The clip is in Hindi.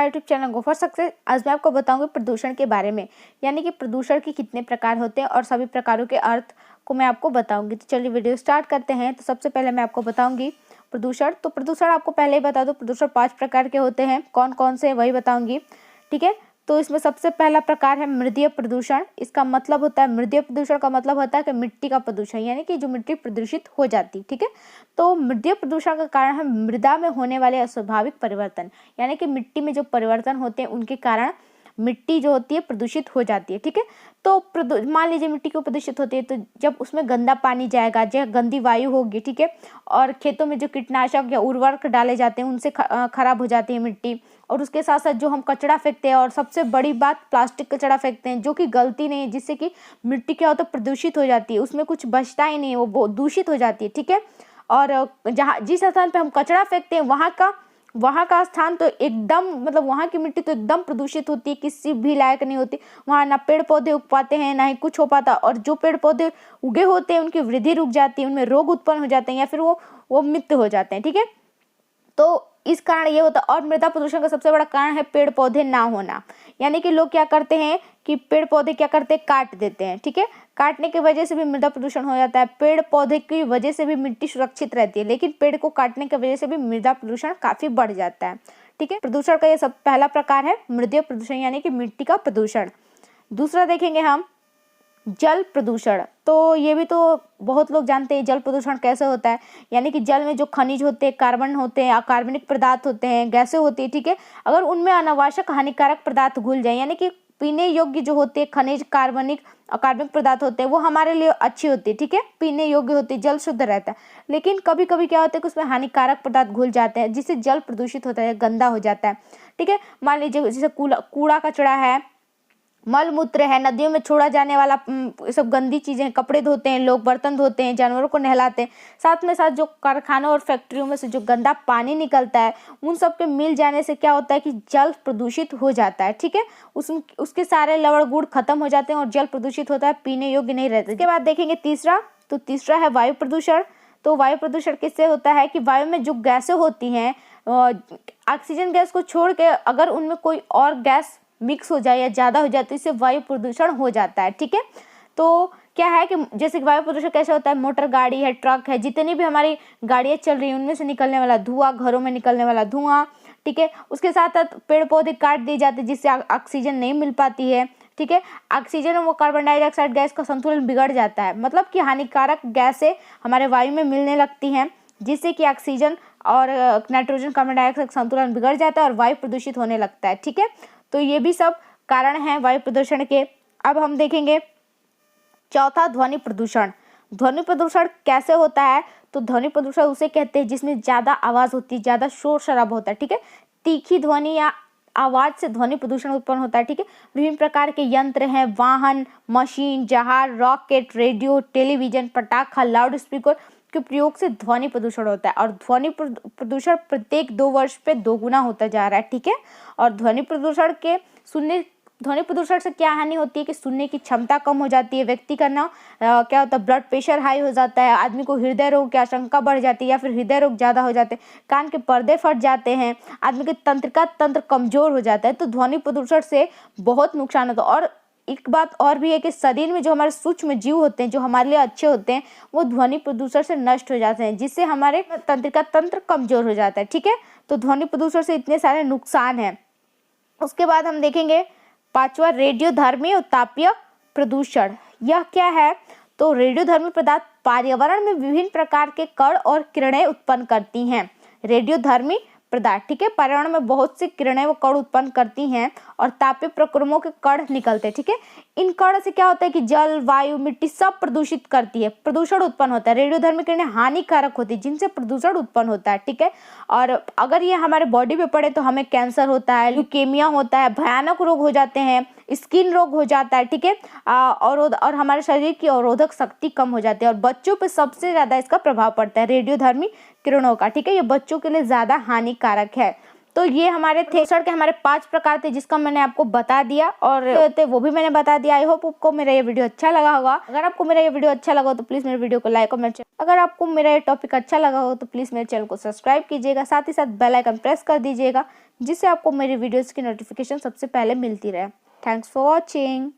हमारे YouTube channel go for success. आज मैं आपको बताऊंगी प्रदूषण के बारे में, यानी कि प्रदूषण के कितने प्रकार होते हैं और सभी प्रकारों के अर्थ को मैं आपको बताऊंगी। तो चलिए वीडियो स्टार्ट करते हैं। तो सबसे पहले मैं आपको बताऊंगी प्रदूषण। तो प्रदूषण आपको पहले ही बता दो, प्रदूषण 5 प्रकार के होते हैं। कौन कौन से वही बताऊंगी, ठीक है। तो इसमें सबसे पहला प्रकार है मृदीय प्रदूषण। इसका मतलब होता है, मृदीय प्रदूषण का मतलब होता है कि मिट्टी का प्रदूषण, यानी कि जो मिट्टी प्रदूषित हो जाती, ठीक है। तो मृदीय प्रदूषण का कारण है मृदा में होने वाले अस्वाभाविक परिवर्तन, यानी कि मिट्टी में जो परिवर्तन होते हैं उनके कारण मिट्टी जो होती है प्रदूषित हो जाती है, ठीक है। तो मान लीजिए मिट्टी क्यों प्रदूषित होती है, तो जब उसमें गंदा पानी जाएगा, जो गंदी वायु होगी, ठीक है, और खेतों में जो कीटनाशक या उर्वरक डाले जाते हैं उनसे खराब हो जाती है मिट्टी। और उसके साथ साथ जो हम कचरा फेंकते हैं, और सबसे बड़ी बात प्लास्टिक कचरा फेंकते हैं, जो कि गलती नहीं है, जिससे कि मिट्टी क्या होता है प्रदूषित हो जाती है, उसमें कुछ बचता ही नहीं है, वो दूषित हो जाती है, ठीक है। और जहाँ जिस स्थान पे हम कचरा फेंकते हैं वहाँ का स्थान तो एकदम, मतलब वहाँ की मिट्टी तो एकदम प्रदूषित होती है, किसी भी लायक नहीं होती। वहाँ ना पेड़ पौधे उग पाते हैं, ना ही कुछ हो पाता, और जो पेड़ पौधे उगे होते हैं उनकी वृद्धि रुक जाती है, उनमें रोग उत्पन्न हो जाते हैं या फिर वो मृत हो जाते हैं, ठीक है। तो इस कारण ये होता है। और मृदा प्रदूषण का सबसे बड़ा कारण है पेड़ पौधे ना होना, यानी कि लोग क्या करते हैं कि पेड़ पौधे क्या करते हैं, काट देते हैं, ठीक है। काटने की वजह से भी मृदा प्रदूषण हो जाता है। पेड़ पौधे की वजह से भी मिट्टी सुरक्षित रहती है, लेकिन पेड़ को काटने की वजह से भी मृदा प्रदूषण काफी बढ़ जाता है, ठीक है। प्रदूषण का ये सब पहला प्रकार है मृदीय प्रदूषण, यानी कि मिट्टी का प्रदूषण। दूसरा देखेंगे हम जल प्रदूषण। तो ये भी तो बहुत लोग जानते हैं जल प्रदूषण कैसे होता है, यानी कि जल में जो खनिज होते हैं, कार्बन होते हैं, अकार्बनिक पदार्थ होते हैं, गैसें होती है, ठीक है। अगर उनमें अनावश्यक हानिकारक पदार्थ घुल जाए, यानी कि पीने योग्य जो होते हैं खनिज, कार्बनिक, अकार्बनिक पदार्थ होते हैं, वो हमारे लिए अच्छी होती है, ठीक है, पीने योग्य होती है, जल शुद्ध रहता है। लेकिन कभी कभी क्या होता है कि उसमें हानिकारक पदार्थ घुल जाते हैं, जिससे जल प्रदूषित होता है, गंदा हो जाता है, ठीक है। मान लीजिए जैसे कूड़ा कचरा है, मल मूत्र है, नदियों में छोड़ा जाने वाला सब गंदी चीजें हैं, कपड़े धोते हैं लोग, बर्तन धोते हैं, जानवरों को नहलाते हैं, साथ में साथ जो कारखानों और फैक्ट्रियों में से जो गंदा पानी निकलता है, उन सब के मिल जाने से क्या होता है कि जल प्रदूषित हो जाता है, ठीक है। उसके सारे लवण गुण खत्म हो जाते हैं और जल प्रदूषित होता है, पीने योग्य नहीं रहता। इसके बाद देखेंगे तीसरा, तो तीसरा है वायु प्रदूषण। तो वायु प्रदूषण किससे होता है कि वायु में जो गैसें होती हैं, ऑक्सीजन गैस को छोड़ के अगर उनमें कोई और गैस मिक्स हो जाए या ज़्यादा हो जाए तो इससे वायु प्रदूषण हो जाता है, ठीक है। तो क्या है कि जैसे कि वायु प्रदूषण कैसे होता है, मोटर गाड़ी है, ट्रक है, जितनी भी हमारी गाड़ियाँ चल रही हैं उनमें से निकलने वाला धुआं, घरों में निकलने वाला धुआं, ठीक है। उसके साथ साथ पेड़ पौधे काट दिए जाते हैं, जिससे ऑक्सीजन नहीं मिल पाती है, ठीक है। ऑक्सीजन और वो कार्बन डाइऑक्साइड गैस का संतुलन बिगड़ जाता है, मतलब कि हानिकारक गैसें हमारे वायु में मिलने लगती हैं, जिससे कि ऑक्सीजन और नाइट्रोजन, कार्बन डाइऑक्साइड का संतुलन बिगड़ जाता है और वायु प्रदूषित होने लगता है, ठीक है। तो ये भी सब कारण हैं वायु प्रदूषण के। अब हम देखेंगे चौथा ध्वनि प्रदूषण। ध्वनि प्रदूषण कैसे होता है, तो ध्वनि प्रदूषण उसे कहते हैं जिसमें ज्यादा आवाज होती है, ज्यादा शोर शराबा होता है, ठीक है। तीखी ध्वनि या आवाज से ध्वनि प्रदूषण उत्पन्न होता है, ठीक है। विभिन्न प्रकार के यंत्र हैं, वाहन, मशीन, जहाज, रॉकेट, रेडियो, टेलीविजन, पटाखा, लाउड स्पीकर के प्रयोग से ध्वनि प्रदूषण होता है। और ध्वनि प्रदूषण प्रत्येक 2 वर्ष पे 2 गुना होता जा रहा है, ठीक है। और ध्वनि प्रदूषण से क्या हानि होती है कि सुनने की क्षमता कम हो जाती है, व्यक्ति का ना क्या होता है, ब्लड प्रेशर हाई हो जाता है, आदमी को हृदय रोग की आशंका बढ़ जाती है या फिर हृदय रोग ज्यादा हो जाते हैं, कान के पर्दे फट जाते हैं, आदमी के तंत्रिका तंत्र कमजोर हो जाता है। तो ध्वनि प्रदूषण से बहुत नुकसान होता है। और एक बात और भी है कि शरीर में जो हमारे सूक्ष्म जीव होते हैं, जो हमारे लिए अच्छे होते हैं, वो ध्वनि प्रदूषण से नष्ट हो जाते हैं, जिससे हमारे तंत्रिका तंत्र कमजोर हो जाता है, ठीक है। तो ध्वनि प्रदूषण से इतने सारे नुकसान हैं। उसके बाद हम देखेंगे पांचवा रेडियोधर्मी और तापीय प्रदूषण। यह क्या है, तो रेडियोधर्मी पदार्थ पर्यावरण में विभिन्न प्रकार के कण और किरणें उत्पन्न करती हैं। रेडियोधर्मी पदार्थ, ठीक है, पर्यावरण में बहुत सी किरणें व कण उत्पन्न करती हैं और तापीय प्रक्रमों के कण निकलते हैं, ठीक है। इन कण से क्या होता है कि जल, वायु, मिट्टी सब प्रदूषित करती है, प्रदूषण उत्पन्न होता है। रेडियोधर्मी किरणें हानिकारक होती है, जिनसे प्रदूषण उत्पन्न होता है, ठीक है। और अगर ये हमारे बॉडी पे पड़े तो हमें कैंसर होता है, ल्यूकेमिया होता है, भयानक रोग हो जाते हैं, स्किन रोग हो जाता है, ठीक है। और हमारे शरीर की अवरोधक शक्ति कम हो जाती है। और बच्चों पे सबसे ज्यादा इसका प्रभाव पड़ता है रेडियोधर्मी किरणों का, ठीक है। ये बच्चों के लिए ज्यादा हानिकारक है। तो ये हमारे प्रदूषण के हमारे 5 प्रकार थे जिसका मैंने आपको बता दिया और वो भी मैंने बता दिया। आई होप आपको मेरा ये वीडियो अच्छा लगा होगा। अगर आपको मेरा ये वीडियो अच्छा लगा हो तो प्लीज़ मेरे वीडियो को लाइक और अगर आपको मेरा ये टॉपिक अच्छा लगा हो तो प्लीज़ मेरे चैनल को सब्सक्राइब कीजिएगा, साथ ही साथ बेल आइकन प्रेस कर दीजिएगा जिससे आपको मेरी वीडियोज़ की नोटिफिकेशन सबसे पहले मिलती रहे। Thanks for watching.